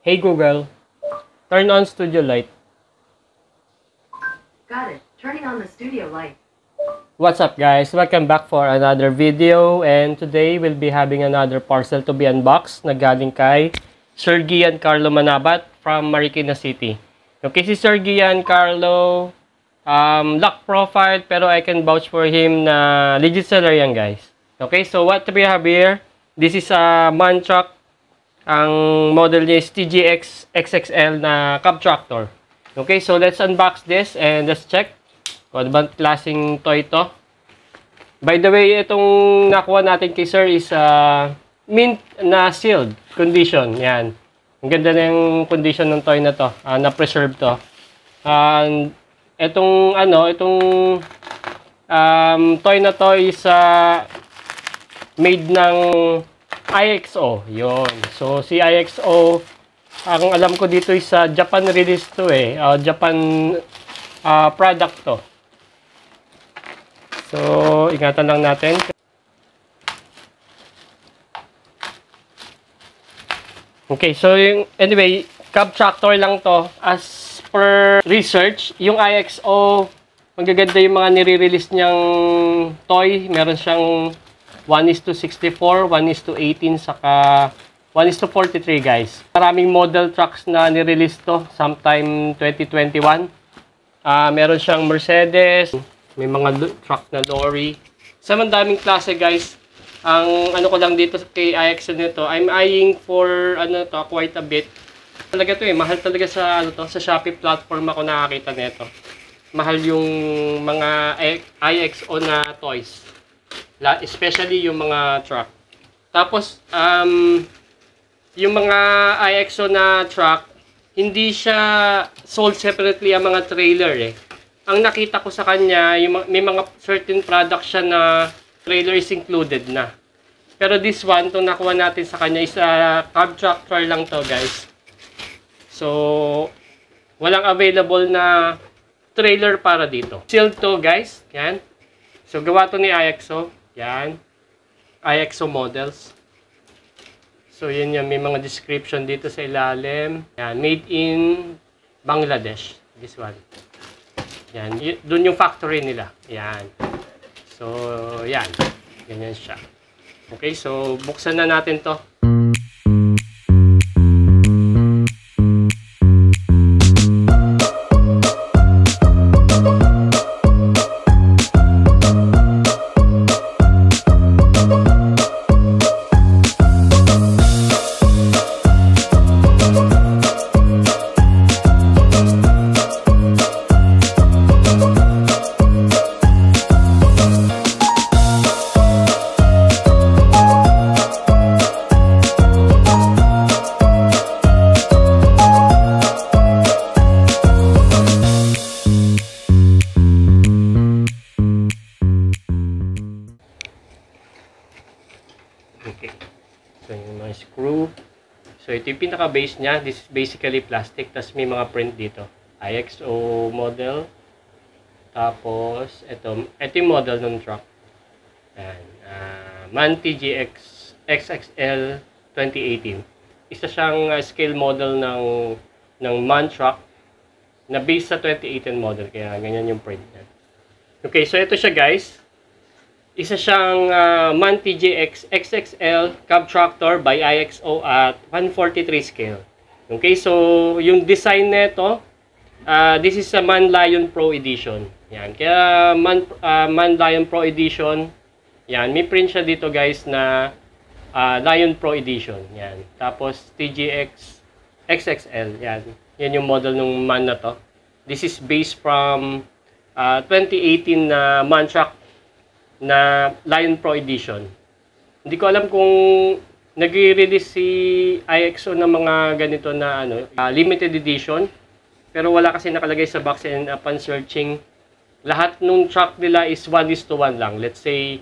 Hey Google, turn on studio light. Got it. Turning on the studio light. What's up guys? Welcome back for another video, and today we'll be having another parcel to be unboxed na galing kay Sir Giancarlo Manabat from Marikina City. Okay, si Sir Giancarlo, lock profile, pero I can vouch for him na legit seller yan guys. Okay, so what we have here, this is a MAN truck. Ang model niya is TGX XXL na cab tractor. Okay, so let's unbox this and let's check kung ano bang klaseng toy ito. By the way, itong nakuha natin kay Sir is mint na sealed condition. Yan. Ang ganda na yung condition ng toy na to. Na-preserve to. Itong toy na to is made ng IXO. Yon. So, si IXO, ang alam ko dito is Japan release to eh. Japan product to. So, ingatan lang natin. Okay, so anyway, cab tractor lang to. As per research, yung IXO, magaganda yung mga nire-release niyang toy. Meron siyang 1:64, 1:18, saka 1:43 guys. Maraming model trucks na nirelease to sometime 2021. Meron siyang Mercedes, may mga truck na lorry. Sa daming klase guys. Ang ano ko lang dito kay IXO nito, I'm eyeing for quite a bit. Talaga to eh, mahal talaga sa sa Shopee platform ako nakakita nito. Mahal yung mga IXO na toys. Especially yung mga truck. Tapos, yung mga IXO na truck, hindi siya sold separately ang mga trailer eh. Ang nakita ko sa kanya, may mga certain product siya na trailer is included na. Pero this one, itong nakuha natin sa kanya is cab tractor lang to guys. So, walang available na trailer para dito. Sealed to guys. Yan. So, gawa to ni IXO. Yan. IXO models. So, yun yan. May mga description dito sa ilalim. Yan. Made in Bangladesh. This one. Yan. Doon yung factory nila. Yan. So, yan. Ganyan siya. Okay. So, buksan na natin to. Okay. So, yung mga screw. So, ito yung pinaka-base niya. This is basically plastic. Tapos, may mga print dito. IXO model. Tapos, ito yung model ng truck. Ayan. MAN TGX XXL 2018. Isa siyang scale model ng MAN truck na based sa 2018 model. Kaya, ganyan yung print niya. Okay. So, ito siya guys. Isa siyang MAN TGX XXL cab tractor by IXO at 143 scale. Okay, so yung design nito, this is a MAN Lion Pro Edition. Yan, kaya MAN Lion Pro Edition. Yan, may print siya dito guys na Lion Pro Edition. Yan, tapos TGX XXL. Yan, yan yung model ng MAN na to. This is based from 2018 na MAN truck na Lion Pro Edition. Hindi ko alam kung nag-release si IXO ng mga ganito na limited edition. Pero wala kasi nakalagay sa box, and upon searching, lahat nung truck nila is 1:1 lang. Let's say,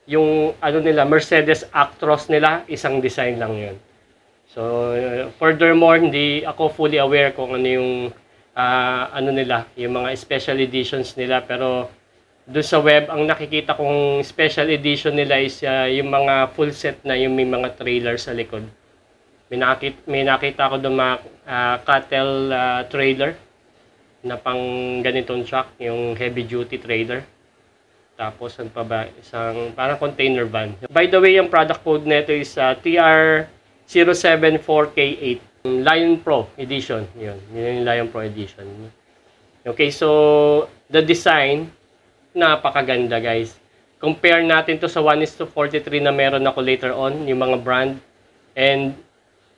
yung nila, Mercedes Actros nila, isang design lang yun. So, furthermore, hindi ako fully aware kung ano yung nila, yung mga special editions nila, pero doon sa web, ang nakikita kong special edition nila is yung mga full set na yung may mga trailer sa likod. May nakita ako doon mga cattle trailer na pang ganitong truck, yung heavy duty trailer. Tapos ano pa ba? Isang parang container van. By the way, yung product code nito is TR074K8. Lion Pro Edition. Yun yung Lion Pro Edition. Okay, so the design, napakaganda guys. Compare natin to sa 1:43 na meron ako later on, yung mga brand. And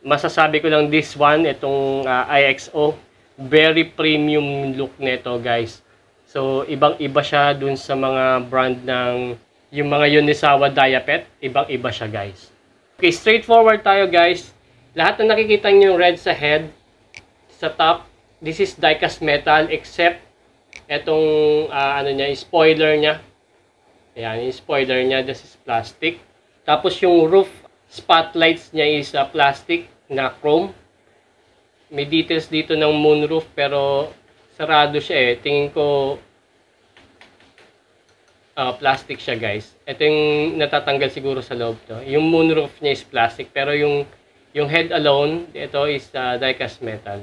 masasabi ko lang this one, itong IXO, very premium look nito guys. So ibang-iba siya dun sa mga brand ng yung mga Unisawa Diapet, ibang-iba siya guys. Okay, straightforward tayo guys. Lahat na nakikita niyo yung red sa head, sa top, this is die-cast metal except etong spoiler niya. Ayan, yung spoiler niya, this is plastic. Tapos yung roof spotlights niya is plastic na chrome. May details dito ng moonroof pero sarado siya eh. Tingin ko plastic siya guys. Ito yung natatanggal siguro sa loob to. Yung moonroof niya is plastic pero yung head alone, ito is die-cast metal.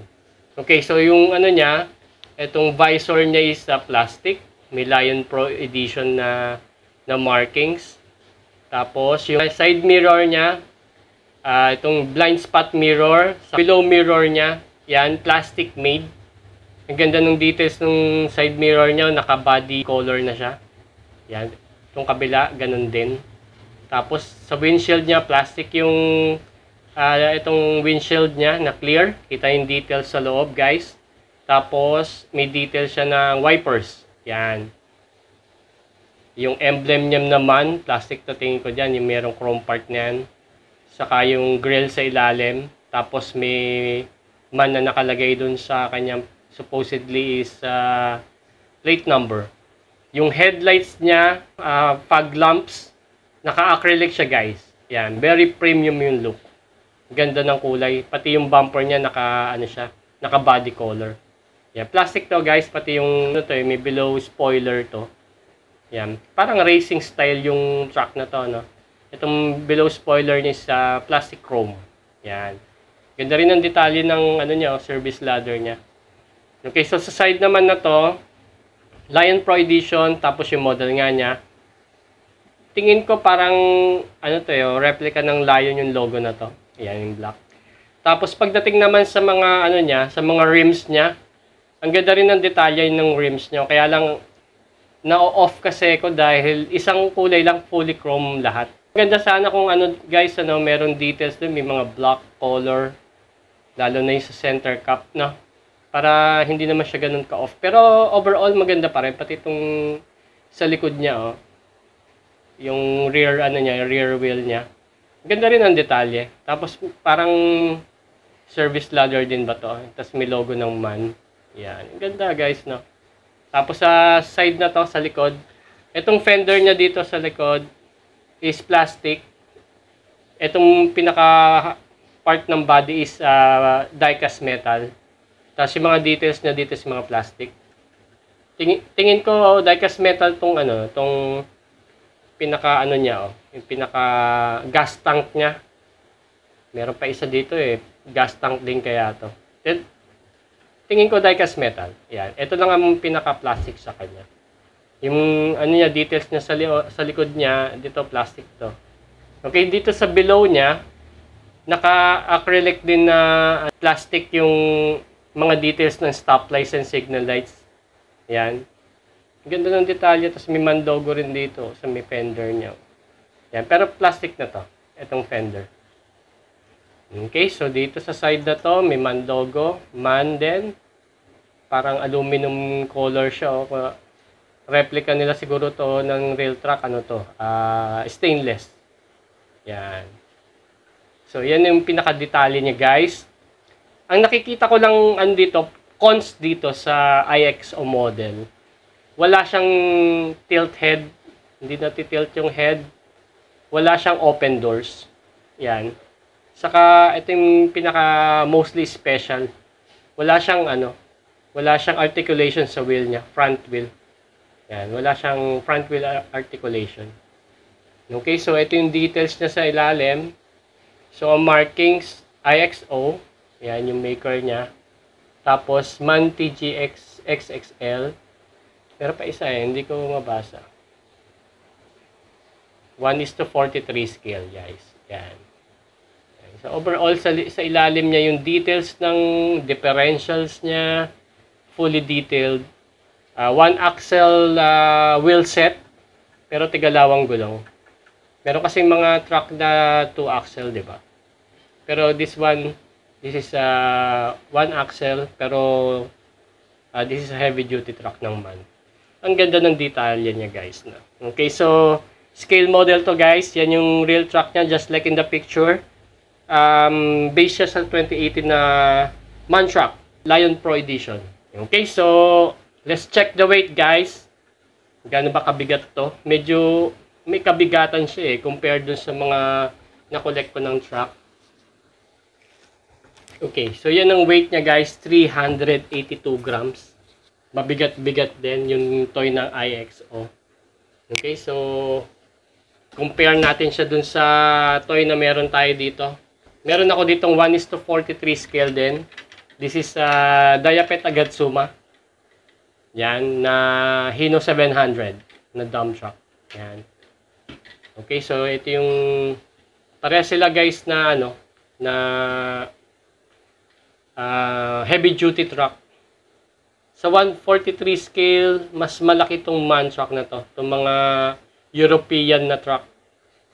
Okay, so yung niya, itong visor niya is plastic. May Lion Pro Edition na markings. Tapos yung side mirror niya, itong blind spot mirror, sa below mirror niya, yan, plastic made. Ang ganda ng details ng side mirror niya, naka-body color na siya. Yan, itong kabila, ganun din. Tapos sa windshield niya, plastic yung itong windshield niya na clear. Kita yung details sa loob, guys. Tapos may details siya ng wipers. Yan. Yung emblem niya naman, plastic to tingin ko dyan, yung merong chrome part niyan. Saka yung grill sa ilalim. Tapos may man na nakalagay dun sa kanyang supposedly is plate number. Yung headlights niya, fog lamps, naka-acrylic siya guys. Yan, very premium yung look. Ganda ng kulay. Pati yung bumper niya naka body color. Yan, plastic to guys, pati yung may below spoiler to. Yan, parang racing style yung truck na to, no. Itong below spoiler niya sa plastic chrome. Yan. Ganda rin ang detalye ng service ladder niya. Okay, so sa side naman na to, Lion Pro Edition, tapos yung model nga niya. Tingin ko parang replica ng Lion yung logo na to. Yan yung black. Tapos pagdating naman sa mga sa mga rims niya, ang ganda rin ng detalye ng rims niya. Kaya lang na-off kasi ko dahil isang kulay lang, fully chrome lahat. Ganda sana kung guys, meron details din, may mga black color, lalo na yung sa center cap, no? Para hindi naman siya ganun ka-off. Pero overall maganda pa rin, pati itong sa likod niya, yung rear rear wheel niya. Ganda rin ang detalye. Tapos parang service ladder din ba to? Tapos may logo ng MAN. Yan, ganda guys, no? Tapos sa side na to, sa likod, itong fender niya dito sa likod is plastic. Itong pinaka part ng body is die-cast metal. Tapos yung mga details niya dito is mga plastic. Tingin ko die-cast metal tong pinaka niya, yung pinaka gas tank niya. Meron pa isa dito gas tank din kaya to. Then, tingin ko die-cast metal. Yan. Ito lang ang pinaka plastic sa kanya. Yung details niya sa likod niya, dito plastic to. Okay, dito sa below niya, naka-acrylic din na plastic yung mga details ng stoplights and signal lights. Yan. Ganda ng detalye, tapos may MAN logo rin dito sa may fender niya. Yan, pero plastic na to, itong fender. Okay, so dito sa side na to, may MAN logo, MAN din. Parang aluminum color siya. Replica nila siguro to ng rail truck, stainless. Yan. So, yan yung pinaka-detalye niya, guys. Ang nakikita ko lang dito, cons dito sa IXO model. Wala siyang tilt head. Hindi natitilt yung head. Wala siyang open doors. Yan. Saka, ito yung pinaka-mostly special. Wala siyang articulation sa wheel niya, front wheel. Yan, wala siyang front wheel articulation. Okay, so ito yung details niya sa ilalim. So, ang markings, IXO. Yan yung maker niya. Tapos, MAN TGX XXL. Pero pa isa hindi ko mabasa. 1:43 scale, guys. Yan. So, overall, sa ilalim niya yung details ng differentials niya. Fully detailed. One axle wheel set. Pero tigalawang gulong. Meron kasing mga truck na 2 axle, di ba? Pero this is one axle. Pero this is a heavy duty truck ng MAN. Ang ganda ng detalye niya, guys. Na. Okay, so scale model to, guys. Yan yung real truck niya, just like in the picture. Base siya sa 2018 na MAN truck, Lion Pro Edition. Okay, so let's check the weight, guys. Gaano ba kabigat to? Medyo may kabigatan siya compared dun sa mga na-collect ko ng truck. Okay, so yan ang weight niya, guys, 382 grams. Mabigat-bigat din yung toy ng IXO. Okay, so compare natin siya dun sa toy na meron tayo dito. Meron ako ditong 1:43 scale din. This is Diapet Agatsuma. Yan, na Hino 700 na dump truck. Yan. Okay, so ito yung pareha sila, guys, na heavy duty truck. Sa 143 scale, mas malaki tong MAN truck na to. Itong mga European na truck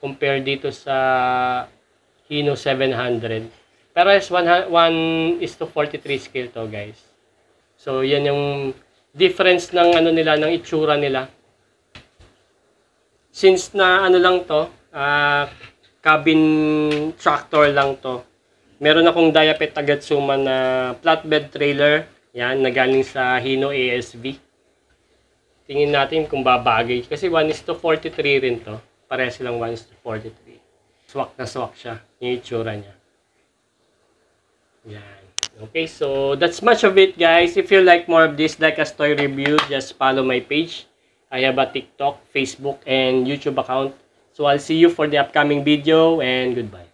compare dito sa Hino 700. Pero is 1:43 scale to, guys. So yan yung difference ng nila, ng itsura nila. Since na lang to, cabin tractor lang to. Meron akong Diapet Agatsuma na flatbed trailer. Yan, na galing sa Hino ASV. Tingin natin kung babagay. Kasi 1:43 rin to. Pareha silang 1:43. Swak na swak siya. Yung itsura niya. Yan. Okay, so that's much of it, guys. If you like more of this, like a toy review, just follow my page. I have a TikTok, Facebook, and YouTube account. So I'll see you for the upcoming video, and goodbye.